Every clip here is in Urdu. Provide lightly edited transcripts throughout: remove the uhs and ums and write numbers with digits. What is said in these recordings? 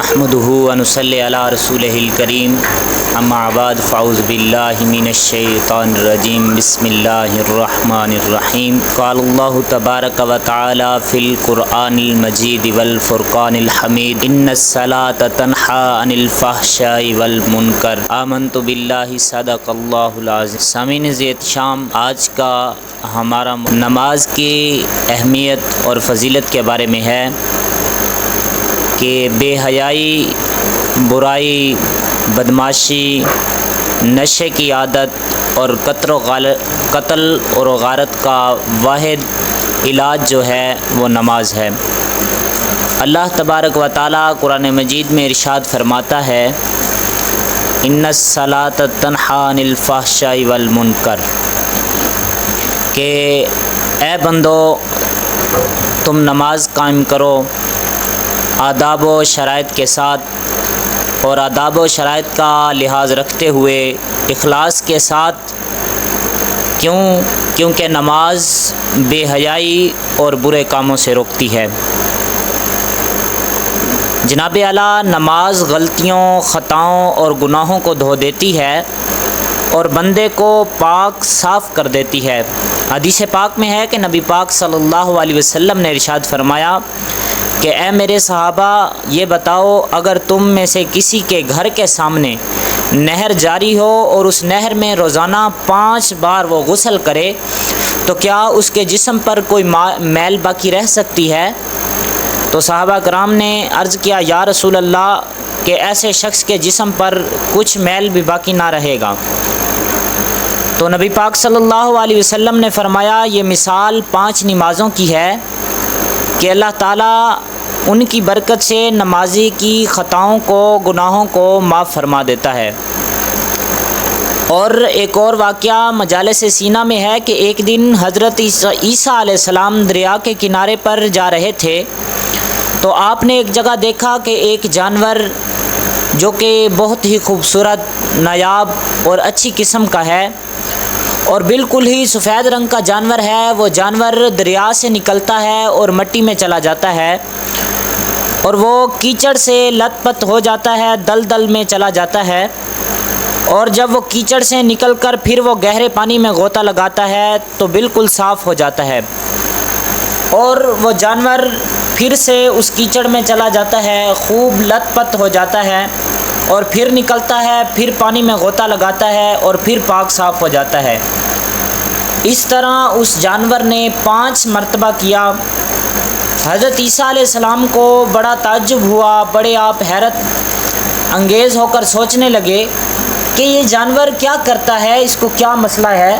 نحمده ونصلی علی رسولہ الکریم اما بعد فاعوذ باللہ من الشیطان الرجیم بسم اللہ الرحمن الرحیم قال اللہ تبارک و تعالی فی القرآن المجید والفرقان الحمید ان الصلاۃ تنہی عن الفحشاء والمنکر آمنت باللہ صدق اللہ العظیم۔ سامعین احترام، آج کا ہمارا نماز کی اہمیت اور فضیلت کے بارے میں ہے کہ بے حیائی، برائی، بدمعاشی، نشے کی عادت اور قتل اور غارت کا واحد علاج جو ہے وہ نماز ہے۔ اللہ تبارک و تعالی قرآن مجید میں ارشاد فرماتا ہے ان الصلاۃ تنہی عن الفحشاء والمنکر، کہ اے بندو تم نماز قائم کرو آداب و شرائط کے ساتھ، اور آداب و شرائط کا لحاظ رکھتے ہوئے اخلاص کے ساتھ۔ کیونکہ نماز بے حیائی اور برے کاموں سے روکتی ہے۔ جناب اعلیٰ، نماز غلطیوں، خطاؤں اور گناہوں کو دھو دیتی ہے اور بندے کو پاک صاف کر دیتی ہے۔ حدیث پاک میں ہے کہ نبی پاک صلی اللہ علیہ وسلم نے ارشاد فرمایا کہ اے میرے صحابہ، یہ بتاؤ، اگر تم میں سے کسی کے گھر کے سامنے نہر جاری ہو اور اس نہر میں روزانہ 5 بار وہ غسل کرے تو کیا اس کے جسم پر کوئی میل باقی رہ سکتی ہے؟ تو صحابہ کرام نے عرض کیا یا رسول اللہ کہ ایسے شخص کے جسم پر کچھ میل بھی باقی نہ رہے گا۔ تو نبی پاک صلی اللہ علیہ وسلم نے فرمایا یہ مثال 5 نمازوں کی ہے کہ اللہ تعالیٰ ان کی برکت سے نمازی کی خطاؤں کو، گناہوں کو معاف فرما دیتا ہے۔ اور ایک اور واقعہ مجالس سینا میں ہے کہ ایک دن حضرت عیسیٰ علیہ السلام دریا کے کنارے پر جا رہے تھے تو آپ نے ایک جگہ دیکھا کہ ایک جانور جو کہ بہت ہی خوبصورت، نایاب اور اچھی قسم کا ہے اور بالکل ہی سفید رنگ کا جانور ہے، وہ جانور دریا سے نکلتا ہے اور مٹی میں چلا جاتا ہے اور وہ کیچڑ سے لت پت ہو جاتا ہے، دلدل میں چلا جاتا ہے، اور جب وہ کیچڑ سے نکل کر پھر وہ گہرے پانی میں غوطہ لگاتا ہے تو بالکل صاف ہو جاتا ہے، اور وہ جانور پھر سے اس کیچڑ میں چلا جاتا ہے، خوب لت پت ہو جاتا ہے اور پھر نکلتا ہے، پھر پانی میں غوطہ لگاتا ہے اور پھر پاک صاف ہو جاتا ہے۔ اس طرح اس جانور نے 5 مرتبہ کیا۔ حضرت عیسیٰ علیہ السلام کو بڑا تعجب ہوا، بڑے آپ حیرت انگیز ہو کر سوچنے لگے کہ یہ جانور کیا کرتا ہے، اس کو کیا مسئلہ ہے؟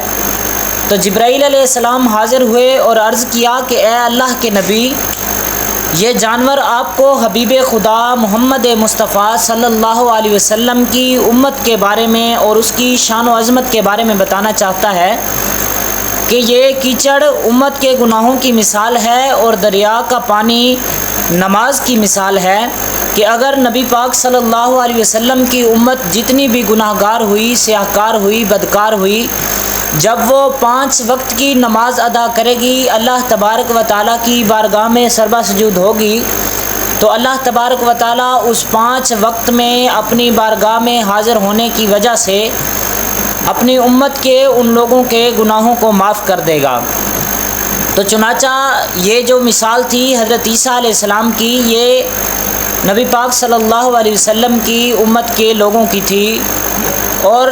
تو جبرائیل علیہ السلام حاضر ہوئے اور عرض کیا کہ اے اللہ کے نبی، یہ جانور آپ کو حبیب خدا محمد مصطفیٰ صلی اللہ علیہ وسلم کی امت کے بارے میں اور اس کی شان و عظمت کے بارے میں بتانا چاہتا ہے کہ یہ کیچڑ امت کے گناہوں کی مثال ہے اور دریا کا پانی نماز کی مثال ہے، کہ اگر نبی پاک صلی اللہ علیہ وسلم کی امت جتنی بھی گناہ گار ہوئی، سیاہ کار ہوئی، بدکار ہوئی، جب وہ 5 وقت کی نماز ادا کرے گی، اللہ تبارک و تعالیٰ کی بارگاہ میں سربا سجود ہوگی، تو اللہ تبارک و تعالیٰ اس 5 وقت میں اپنی بارگاہ میں حاضر ہونے کی وجہ سے اپنی امت کے ان لوگوں کے گناہوں کو معاف کر دے گا۔ تو چنانچہ یہ جو مثال تھی حضرت عیسیٰ علیہ السلام کی، یہ نبی پاک صلی اللہ علیہ وسلم کی امت کے لوگوں کی تھی اور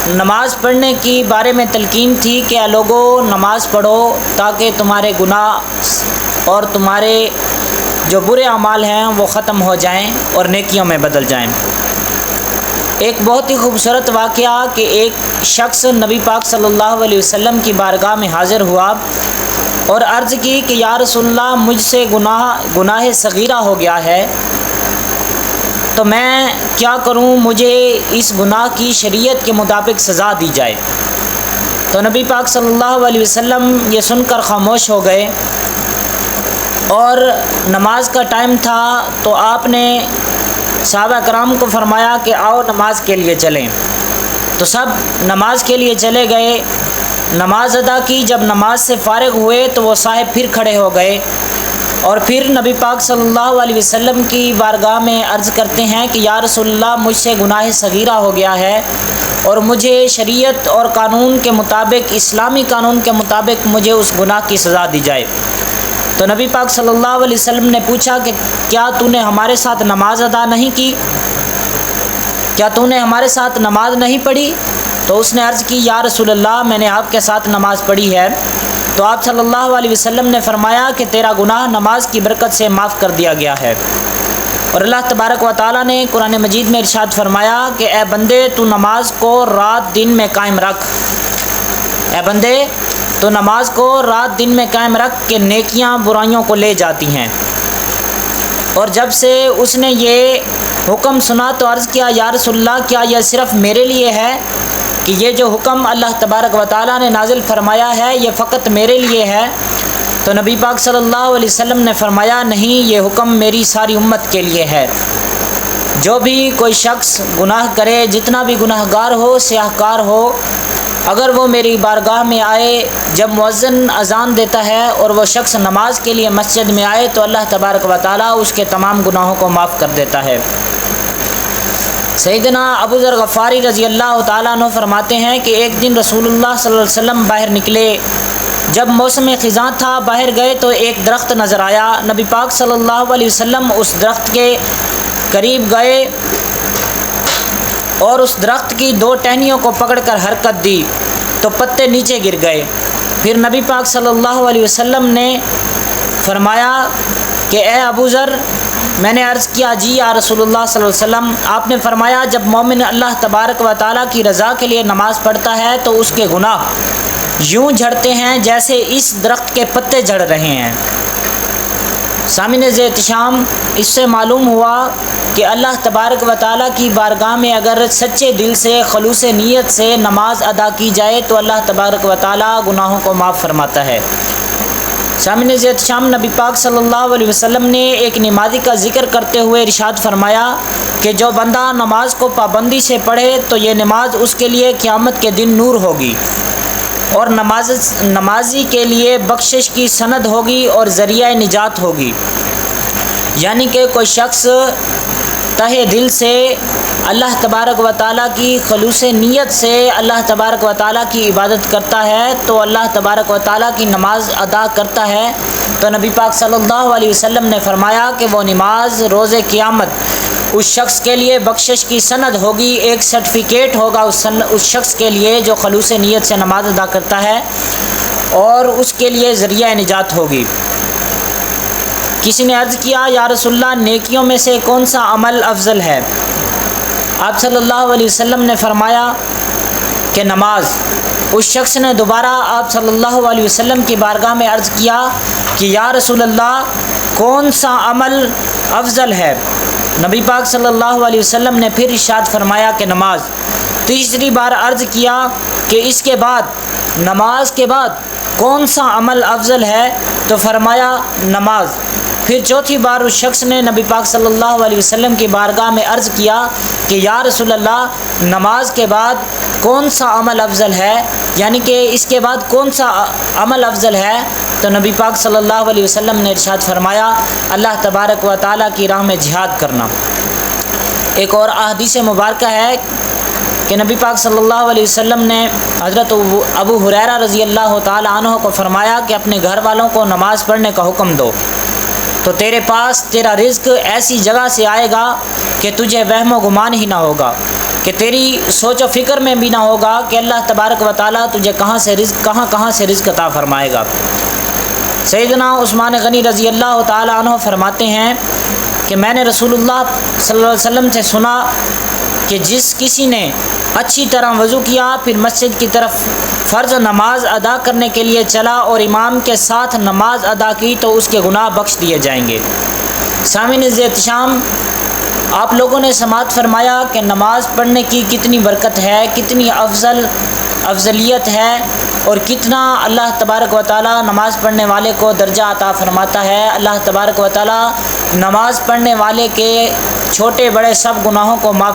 نماز پڑھنے کی بارے میں تلقین تھی کہ اے لوگو نماز پڑھو تاکہ تمہارے گناہ اور تمہارے جو برے اعمال ہیں وہ ختم ہو جائیں اور نیکیوں میں بدل جائیں۔ ایک بہت ہی خوبصورت واقعہ کہ ایک شخص نبی پاک صلی اللہ علیہ وسلم کی بارگاہ میں حاضر ہوا اور عرض کی کہ یا رسول اللہ، مجھ سے گناہ صغیرہ ہو گیا ہے، تو میں کیا کروں؟ مجھے اس گناہ کی شریعت کے مطابق سزا دی جائے۔ تو نبی پاک صلی اللہ علیہ وسلم یہ سن کر خاموش ہو گئے اور نماز کا ٹائم تھا تو آپ نے صحابہ کرام کو فرمایا کہ آؤ نماز کے لیے چلیں۔ تو سب نماز کے لیے چلے گئے، نماز ادا کی۔ جب نماز سے فارغ ہوئے تو وہ صاحب پھر کھڑے ہو گئے اور پھر نبی پاک صلی اللہ علیہ وسلم کی بارگاہ میں عرض کرتے ہیں کہ یا رسول اللہ مجھ سے گناہ صغیرہ ہو گیا ہے اور مجھے شریعت اور قانون کے مطابق، اسلامی قانون کے مطابق مجھے اس گناہ کی سزا دی جائے۔ تو نبی پاک صلی اللہ علیہ وسلم نے پوچھا کہ کیا تو نے ہمارے ساتھ نماز ادا نہیں کی؟ کیا تو نے ہمارے ساتھ نماز نہیں پڑھی؟ تو اس نے عرض کی یا رسول اللہ میں نے آپ کے ساتھ نماز پڑھی ہے۔ تو آپ صلی اللہ علیہ وسلم نے فرمایا کہ تیرا گناہ نماز کی برکت سے معاف کر دیا گیا ہے۔ اور اللہ تبارک و تعالیٰ نے قرآن مجید میں ارشاد فرمایا کہ اے بندے تو نماز کو رات دن میں قائم رکھ، اے بندے تو نماز کو رات دن میں قائم رکھ کہ نیکیاں برائیوں کو لے جاتی ہیں۔ اور جب سے اس نے یہ حکم سنا تو عرض کیا یا رسول اللہ کیا یہ صرف میرے لیے ہے کہ یہ جو حکم اللہ تبارک و تعالیٰ نے نازل فرمایا ہے یہ فقط میرے لیے ہے؟ تو نبی پاک صلی اللہ علیہ وسلم نے فرمایا نہیں، یہ حکم میری ساری امت کے لیے ہے۔ جو بھی کوئی شخص گناہ کرے، جتنا بھی گناہ گار ہو، سیاہ کار ہو، اگر وہ میری بارگاہ میں آئے جب مؤذن اذان دیتا ہے اور وہ شخص نماز کے لیے مسجد میں آئے تو اللہ تبارک و تعالیٰ اس کے تمام گناہوں کو معاف کر دیتا ہے۔ سیدنا ابو ذر غفاری رضی اللہ تعالیٰ عنہ فرماتے ہیں کہ ایک دن رسول اللہ صلی اللہ علیہ وسلم باہر نکلے، جب موسم خزاں تھا باہر گئے تو ایک درخت نظر آیا۔ نبی پاک صلی اللہ علیہ وسلم اس درخت کے قریب گئے اور اس درخت کی 2 ٹہنیوں کو پکڑ کر حرکت دی تو پتے نیچے گر گئے۔ پھر نبی پاک صلی اللہ علیہ وسلم نے فرمایا کہ اے ابو ذر، میں نے عرض کیا جی یا رسول اللہ صلی اللہ علیہ وسلم۔ آپ نے فرمایا جب مومن اللہ تبارک و تعالیٰ کی رضا کے لیے نماز پڑھتا ہے تو اس کے گناہ یوں جھڑتے ہیں جیسے اس درخت کے پتے جھڑ رہے ہیں۔ سامعین ذی احتشام، اس سے معلوم ہوا کہ اللہ تبارک و تعالیٰ کی بارگاہ میں اگر سچے دل سے، خلوص نیت سے نماز ادا کی جائے تو اللہ تبارک و تعالیٰ گناہوں کو معاف فرماتا ہے۔ سامعین ذی احتشام، نبی پاک صلی اللہ علیہ وسلم نے ایک نمازی کا ذکر کرتے ہوئے ارشاد فرمایا کہ جو بندہ نماز کو پابندی سے پڑھے تو یہ نماز اس کے لیے قیامت کے دن نور ہوگی اور نمازی کے لیے بخشش کی سند ہوگی اور ذریعہ نجات ہوگی۔ یعنی کہ کوئی شخص تہہ دل سے اللہ تبارک و تعالیٰ کی خلوص نیت سے اللہ تبارک و تعالیٰ کی عبادت کرتا ہے تو اللہ تبارک و تعالیٰ کی نماز ادا کرتا ہے تو نبی پاک صلی اللہ علیہ وسلم نے فرمایا کہ وہ نماز روز قیامت اس شخص کے لیے بخشش کی سند ہوگی، ایک سرٹیفکیٹ ہوگا اس شخص کے لیے جو خلوص نیت سے نماز ادا کرتا ہے، اور اس کے لیے ذریعہ نجات ہوگی۔ کسی نے عرض کیا یا رسول اللہ نیکیوں میں سے کون سا عمل افضل ہے؟ آپ صلی اللہ علیہ وسلم نے فرمایا کہ نماز۔ اس شخص نے دوبارہ آپ صلی اللہ علیہ وسلم کی بارگاہ میں عرض کیا کہ یا رسول اللہ کون سا عمل افضل ہے؟ نبی پاک صلی اللہ علیہ وسلم نے پھر ارشاد فرمایا کہ نماز۔ تیسری بار عرض کیا کہ اس کے بعد، نماز کے بعد کون سا عمل افضل ہے؟ تو فرمایا نماز۔ پھر چوتھی بار اس شخص نے نبی پاک صلی اللہ علیہ وسلم کی بارگاہ میں عرض کیا کہ یا رسول اللہ نماز کے بعد کون سا عمل افضل ہے، یعنی کہ اس کے بعد کون سا عمل افضل ہے؟ تو نبی پاک صلی اللہ علیہ وسلم نے ارشاد فرمایا اللہ تبارک و تعالیٰ کی راہ میں جہاد کرنا۔ ایک اور احادیث مبارکہ ہے کہ نبی پاک صلی اللہ علیہ وسلم نے حضرت ابو ہریرہ رضی اللہ تعالیٰ عنہ کو فرمایا کہ اپنے گھر والوں کو نماز پڑھنے کا حکم دو تو تیرے پاس تیرا رزق ایسی جگہ سے آئے گا کہ تجھے وہم و گمان ہی نہ ہوگا، کہ تیری سوچ و فکر میں بھی نہ ہوگا کہ اللہ تبارک و تعالیٰ تجھے کہاں سے رزق عطا فرمائے گا۔ سیدنا عثمان غنی رضی اللہ تعالیٰ عنہ فرماتے ہیں کہ میں نے رسول اللہ صلی اللہ علیہ وسلم سے سنا کہ جس کسی نے اچھی طرح وضو کیا پھر مسجد کی طرف فرض نماز ادا کرنے کے لیے چلا اور امام کے ساتھ نماز ادا کی تو اس کے گناہ بخش دیے جائیں گے۔ سامعین ذی احتشام، آپ لوگوں نے سماعت فرمایا کہ نماز پڑھنے کی کتنی برکت ہے، کتنی افضلیت ہے، اور کتنا اللہ تبارک و تعالیٰ نماز پڑھنے والے کو درجہ عطا فرماتا ہے۔ اللہ تبارک و تعالیٰ نماز پڑھنے والے کے چھوٹے بڑے سب گناہوں کو معاف